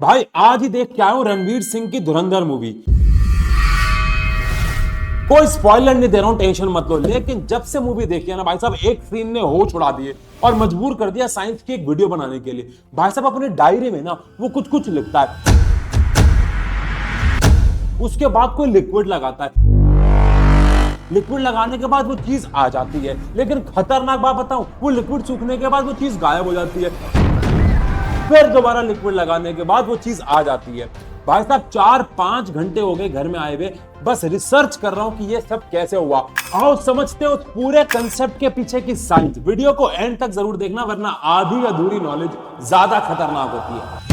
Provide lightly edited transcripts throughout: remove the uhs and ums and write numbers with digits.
भाई आज ही देख के आया हूं रणवीर सिंह की धुरंधर मूवी। कोई स्पॉइलर नहीं दे रहा हूं, टेंशन मत लो। लेकिन जब से मूवी देखी है ना भाई साहब, एक सीन ने होश उड़ा दिए और मजबूर कर दिया साइंस की एक वीडियो बनाने के लिए। भाई साहब अपनी डायरी में ना वो कुछ कुछ लिखता है, उसके बाद कोई लिक्विड लगाता है, लिक्विड लगाने के बाद वो चीज आ जाती है। लेकिन खतरनाक बात बताऊं, वो लिक्विड सूखने के बाद वो चीज गायब हो जाती है, फिर दोबारा लिक्विड लगाने के बाद वो चीज आ जाती है। भाई साहब 4-5 घंटे हो गए घर में आए हुए, बस रिसर्च कर रहा हूं कि ये सब कैसे हुआ। आओ समझते हो उस पूरे कंसेप्ट के पीछे की साइंस। वीडियो को एंड तक जरूर देखना, वरना आधी अधूरी नॉलेज ज्यादा खतरनाक होती है।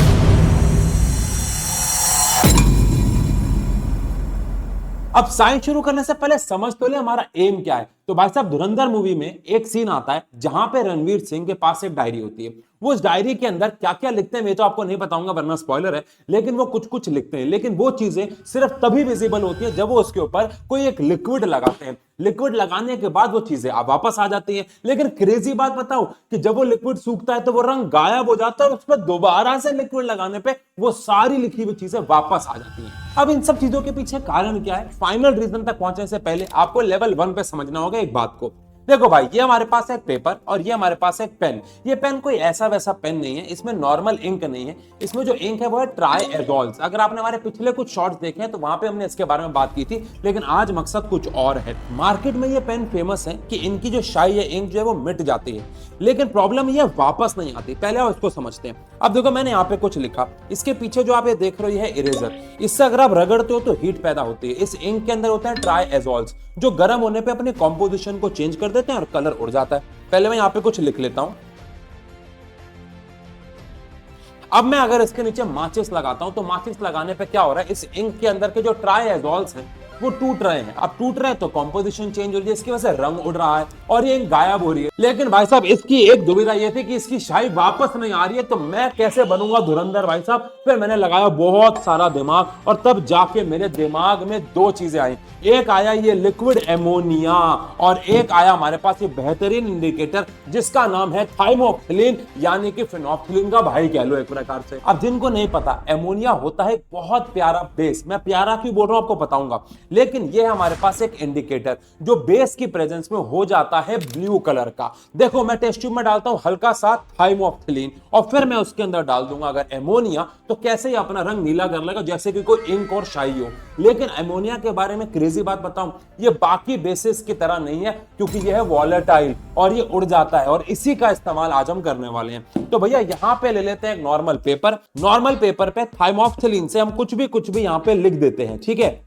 अब साइंस शुरू करने से पहले समझ तो ले हमारा एम क्या है। तो भाई साहब धुरंधर मूवी में एक सीन आता है जहां पे रणवीर सिंह के पास एक डायरी होती है। वो उस डायरी के अंदर क्या क्या लिखते हैं मैं तो आपको नहीं बताऊंगा वरना स्पॉइलर है, लेकिन वो कुछ कुछ लिखते हैं। लेकिन वो चीजें सिर्फ तभी विजिबल होती है जब वो उसके ऊपर कोई एक लिक्विड लगाते हैं। लिक्विड लगाने के बाद वो चीजें वापस आ जाती हैं। लेकिन क्रेजी बात बताऊं कि जब वो लिक्विड सूखता है तो वो रंग गायब हो जाता है और उस पर दोबारा से लिक्विड लगाने पे वो सारी लिखी हुई चीजें वापस आ जाती हैं। अब इन सब चीजों के पीछे कारण क्या है, फाइनल रीजन तक पहुंचने से पहले आपको लेवल 1 पे समझना होगा एक बात को। देखो भाई, ये हमारे पास एक पेपर और ये हमारे पास एक पेन। ये पेन कोई ऐसा वैसा पेन नहीं है, इसमें नॉर्मल इंक नहीं है। इसमें जो इंक है वो है ट्राइएजोल्स। अगर आपने हमारे पिछले कुछ शॉर्ट्स देखे हैं तो वहां पे हमने इसके बारे में बात की थी, लेकिन आज मकसद कुछ और है। मार्केट में ये पेन फेमस है कि इनकी जो शाई है, इंक जो है वो मिट जाती है, लेकिन प्रॉब्लम ये वापस नहीं आती। पहले आप इसको समझते हैं। अब देखो मैंने यहाँ पे कुछ लिखा, इसके पीछे जो आप ये देख रहे हो ये है इरेजर। इससे अगर आप रगड़ते हो तो हीट पैदा होती है। इस इंक के अंदर होता है ट्राइएजोल्स, जो गर्म होने पे अपने कॉम्पोजिशन को चेंज कर देते हैं और कलर उड़ जाता है। पहले मैं यहाँ पे कुछ लिख लेता हूं। अब मैं अगर इसके नीचे माचिस लगाता हूं तो माचिस लगाने पे क्या हो रहा है, इस इंक के अंदर के जो ट्राइएजोल्स हैं वो टूट रहे हैं। अब टूट रहे हैं तो कॉम्पोजिशन चेंज हो रही है, इसकी वजह से रंग उड़ रहा है और ये इंक गायब हो रही है। लेकिन भाई साहब इसकी एक दुविधा ये थी कि इसकी शाई वापस नहीं आ रही है, तो मैं कैसे बनूंगा धुरंधर भाई साहब। फिर मैंने लगाया बहुत सारा दिमाग और तब जाके मेरे दिमाग में दो चीजें आई। एक आया ये लिक्विड एमोनिया और एक आया हमारे पास ये बेहतरीन इंडिकेटर जिसका नाम है थाइमोक्सिलिन, यानी कि फिनोक्सिलिन का भाई कह लो एक प्रकार से। अब जिनको नहीं पता, एमोनिया होता है बहुत प्यारा बेस। मैं प्यारा क्यों बोल रहा हूं आपको बताऊंगा। लेकिन ये हमारे पास एक इंडिकेटर जो बेस की प्रेजेंस में हो जाता है ब्लू कलर का। देखो मैं टेस्ट ट्यूब में डालता हूं हल्का सा थाइमोक्सिलिन और फिर मैं उसके अंदर डाल दूंगा अगर एमोनिया, तो कैसे ही अपना रंग नीला कर लेगा जैसे कि कोई इंक और शाई हो। लेकिन एमोनिया के बारे में क्रेजी बात बताऊं, ये बाकी बेसिस की तरह नहीं है, क्योंकि यह है वॉलेटाइल और ये उड़ जाता है और इसी का इस्तेमाल आज हम करने वाले हैं। तो भैया यहां पे ले लेते हैं एक नॉर्मल पेपर। नॉर्मल पेपर पे थाइमोक्सिलिन से हम कुछ भी यहां पे लिख देते हैं, ठीक है।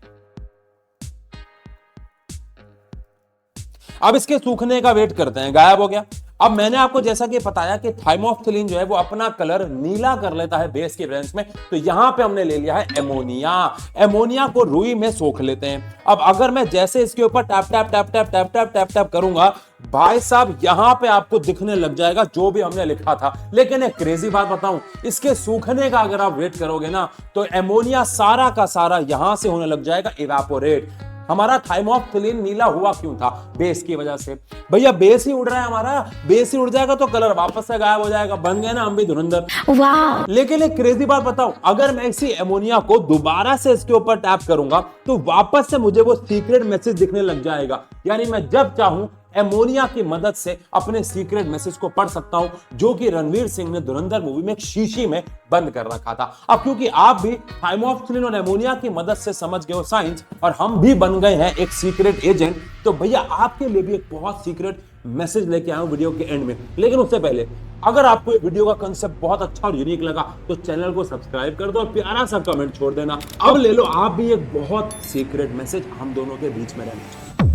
अब इसके सूखने का वेट करते हैं, गायब हो गया। अब मैंने आपको जैसा कि बताया कि थाइमोक्सिलिन जो है वो अपना कलर नीला कर लेता है बेस के रेंज में, तो यहां पे हमने ले लिया है एमोनिया। एमोनिया को रुई में सोख लेते हैं। अब अगर मैं जैसे इसके ऊपर tap tap tap tap tap tap tap tap करूंगा, भाई साहब यहां पे आपको दिखने लग जाएगा जो भी हमने लिखा था। लेकिन एक क्रेजी बात बताऊं, इसके सूखने का अगर आप वेट करोगे ना तो एमोनिया सारा का सारा यहां से होने लग जाएगा इवेपोरेट। हमारा थाइमोक्सिलिन नीला हुआ क्यों था? बेस की वजह से। भैया बेस ही उड़ रहा है हमारा, बेस ही उड़ जाएगा तो कलर वापस से गायब हो जाएगा। बन गए ना हम भी धुरंधर। वाह! लेकिन एक क्रेजी बात बताऊं, अगर मैं इसी एमोनिया को दोबारा से इसके ऊपर टैप करूंगा तो वापस से मुझे वो सीक्रेट मैसेज दिखने लग जाएगा। यानी मैं जब चाहूं एमोनिया की मदद से अपने सीक्रेट मैसेज को पढ़ सकता हूं, जो कि रणवीर सिंह ने धुरंधर मूवी में एक शीशी में बंद कर रखा था। अब क्योंकि आप भी थाइमोक्सिलिन और एमोनिया की मदद से समझ गए हो साइंस और हम भी बन गए हैं एक सीक्रेट एजेंट, तो भैया आपके लिए भी एक बहुत सीक्रेट मैसेज लेके आया हूं वीडियो के एंड में। लेकिन उससे पहले अगर आपको वीडियो का कंसेप्ट बहुत अच्छा और यूनिक लगा तो चैनल को सब्सक्राइब कर दो और प्यारा सा कमेंट छोड़ देना। अब ले लो आप भी एक बहुत सीक्रेट मैसेज हम दोनों के बीच में रहना चाहिए।